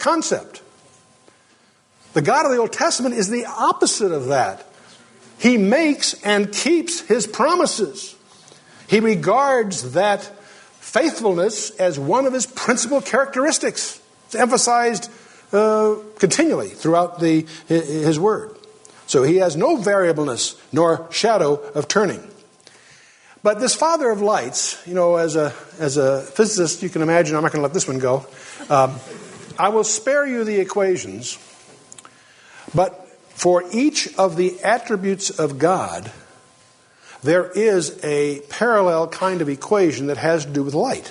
concept. The God of the Old Testament is the opposite of that. He makes and keeps his promises. He regards that faithfulness as one of his principal characteristics. It's emphasized continually throughout his word. So he has no variableness nor shadow of turning. But this Father of lights, as a physicist, you can imagine, I'm not going to let this one go. I will spare you the equations, but for each of the attributes of God, there is a parallel kind of equation that has to do with light.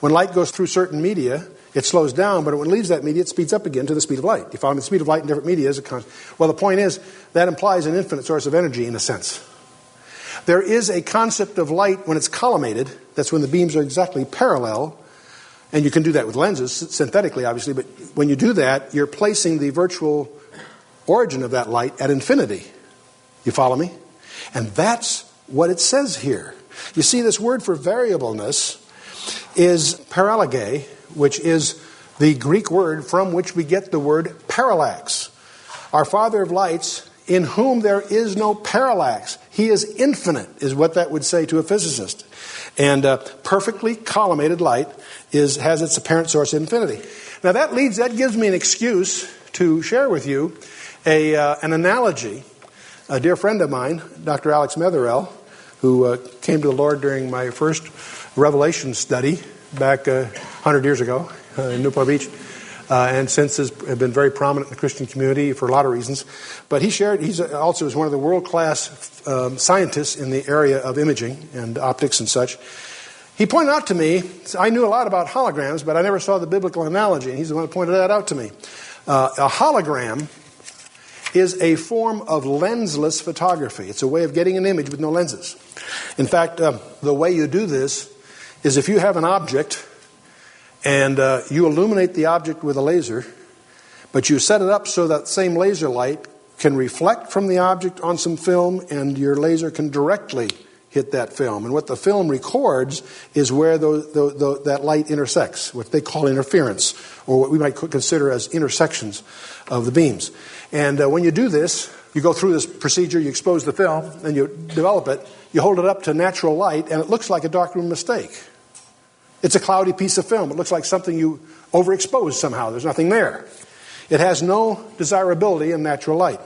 When light goes through certain media, it slows down, but when it leaves that media, it speeds up again to the speed of light. You follow me? The speed of light in different media is a constant. Well, the point is, that implies an infinite source of energy in a sense. There is a concept of light when it's collimated. That's when the beams are exactly parallel. And you can do that with lenses, synthetically, obviously. But when you do that, you're placing the virtual origin of that light at infinity. You follow me? And that's what it says here. You see, this word for variableness is parallax, which is the Greek word from which we get the word parallax. Our Father of lights, in whom there is no parallax. He is infinite, is what that would say to a physicist. And perfectly collimated light has its apparent source at infinity. Now that gives me an excuse to share with you an analogy. A dear friend of mine, Dr. Alex Metherell, who came to the Lord during my first Revelation study back 100 years ago in Newport Beach, and since has been very prominent in the Christian community for a lot of reasons. But he's also one of the world-class scientists in the area of imaging and optics and such. He pointed out to me, I knew a lot about holograms, but I never saw the biblical analogy, and he's the one who pointed that out to me. A hologram is a form of lensless photography. It's a way of getting an image with no lenses. In fact, the way you do this is if you have an object and you illuminate the object with a laser, but you set it up so that same laser light can reflect from the object on some film, and your laser can directly hit that film. And what the film records is where that light intersects, what they call interference, or what we might consider as intersections of the beams. And when you do this, you go through this procedure, you expose the film, and you develop it, you hold it up to natural light, and it looks like a darkroom mistake. It's a cloudy piece of film. It looks like something you overexposed somehow. There's nothing there. It has no desirability in natural light.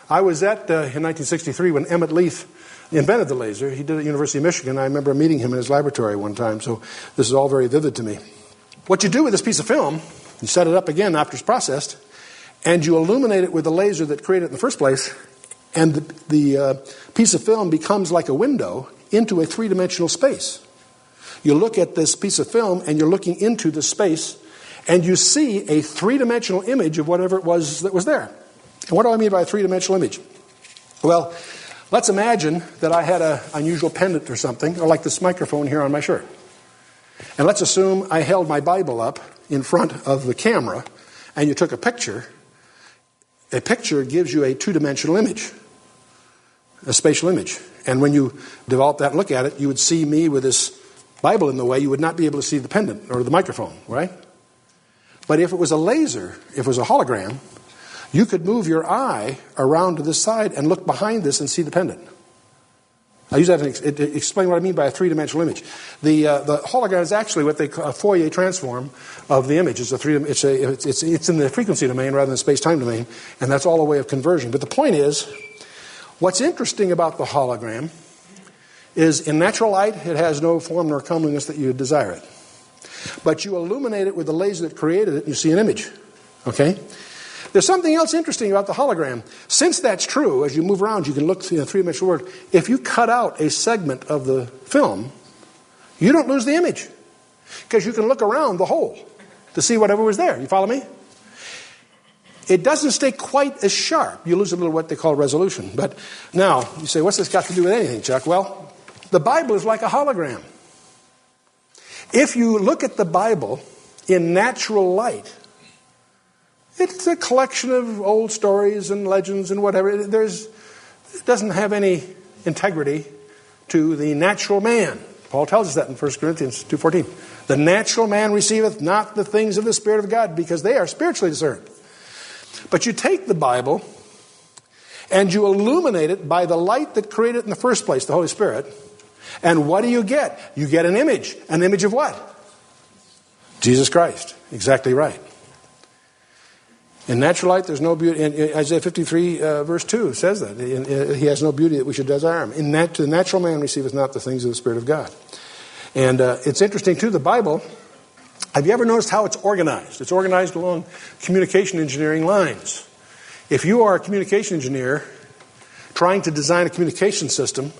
I was in 1963 when Emmett Leith invented the laser. He did it at the University of Michigan. I remember meeting him in his laboratory one time, so this is all very vivid to me. What you do with this piece of film, you set it up again after it's processed, and you illuminate it with the laser that created it in the first place, and the piece of film becomes like a window into a three-dimensional space. You look at this piece of film, and you're looking into the space, and you see a three-dimensional image of whatever it was that was there. And what do I mean by a three-dimensional image? Well, let's imagine that I had an unusual pendant or something, or like this microphone here on my shirt. And let's assume I held my Bible up in front of the camera, and you took a picture. A picture gives you a two-dimensional image, a spatial image. And when you develop that and look at it, you would see me with this Bible in the way. You would not be able to see the pendant or the microphone, right? But if it was a laser, if it was a hologram, you could move your eye around to this side and look behind this and see the pendant. I use that to explain what I mean by a three-dimensional image. The hologram is actually what they call a Fourier transform of the image. It's in the frequency domain rather than the space-time domain, and that's all a way of conversion. But the point is, what's interesting about the hologram is in natural light, it has no form nor comeliness that you desire it. But you illuminate it with the laser that created it, and you see an image. Okay? There's something else interesting about the hologram. Since that's true, as you move around, you can look in a three-dimensional world. If you cut out a segment of the film, you don't lose the image. Because you can look around the whole to see whatever was there. You follow me? It doesn't stay quite as sharp. You lose a little what they call resolution. But now, you say, what's this got to do with anything, Chuck? Well, the Bible is like a hologram. If you look at the Bible in natural light, it's a collection of old stories and legends and whatever. It doesn't have any integrity to the natural man. Paul tells us that in 1 Corinthians 2:14. The natural man receiveth not the things of the Spirit of God, because they are spiritually discerned. But you take the Bible and you illuminate it by the light that created it in the first place, the Holy Spirit. And what do you get? You get an image. An image of what? Jesus Christ. Exactly right. In natural light, there's no beauty. In Isaiah 53, verse 2 says that. He has no beauty that we should desire him. To the natural man receiveth not the things of the Spirit of God. And it's interesting, too, the Bible, have you ever noticed how it's organized? It's organized along communication engineering lines. If you are a communication engineer trying to design a communication system,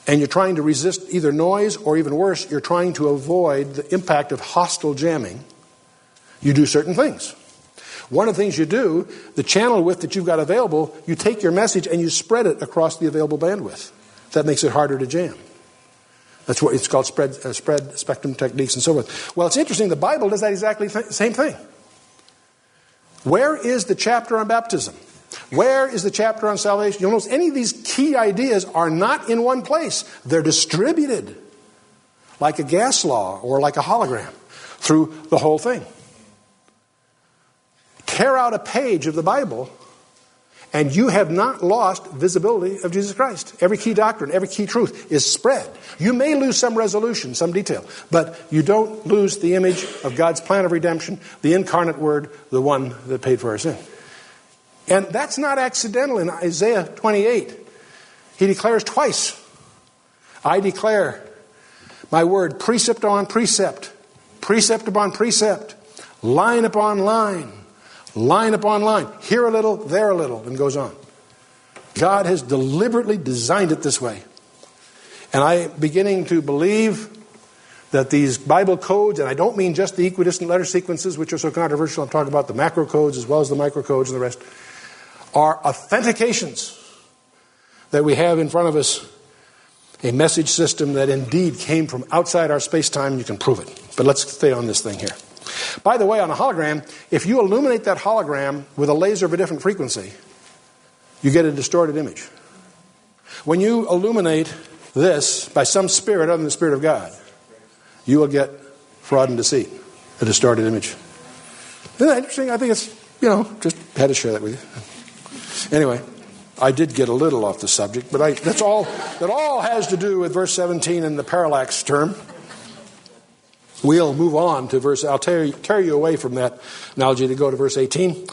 and you're trying to resist either noise or, even worse, you're trying to avoid the impact of hostile jamming, you do certain things. One of the things you do, the channel width that you've got available, you take your message and you spread it across the available bandwidth. That makes it harder to jam. That's what it's called, spread spectrum techniques and so forth. Well, it's interesting, the Bible does that exactly same thing. Where is the chapter on baptism? Where is the chapter on salvation? You'll notice any of these key ideas are not in one place. They're distributed like a gas law or like a hologram through the whole thing. Tear out a page of the Bible and you have not lost visibility of Jesus Christ. Every key doctrine, every key truth is spread. You may lose some resolution, some detail, but you don't lose the image of God's plan of redemption, the incarnate Word, the one that paid for our sin. And that's not accidental. In Isaiah 28, he declares twice, I declare my word precept on precept, precept upon precept, line upon line, line upon line, here a little, there a little, and goes on. God has deliberately designed it this way. And I'm beginning to believe that these Bible codes, and I don't mean just the equidistant letter sequences, which are so controversial, I'm talking about the macro codes as well as the micro codes and the rest, are authentications that we have in front of us a message system that indeed came from outside our space-time, and you can prove it. But let's stay on this thing here. By the way, on a hologram, if you illuminate that hologram with a laser of a different frequency, you get a distorted image. When you illuminate this by some spirit other than the Spirit of God, you will get fraud and deceit, a distorted image. Isn't that interesting? I think it's, just had to share that with you. Anyway, I did get a little off the subject, but that all has to do with verse 17 and the parallax term. We'll move on to I'll tear you away from that analogy to go to verse 18.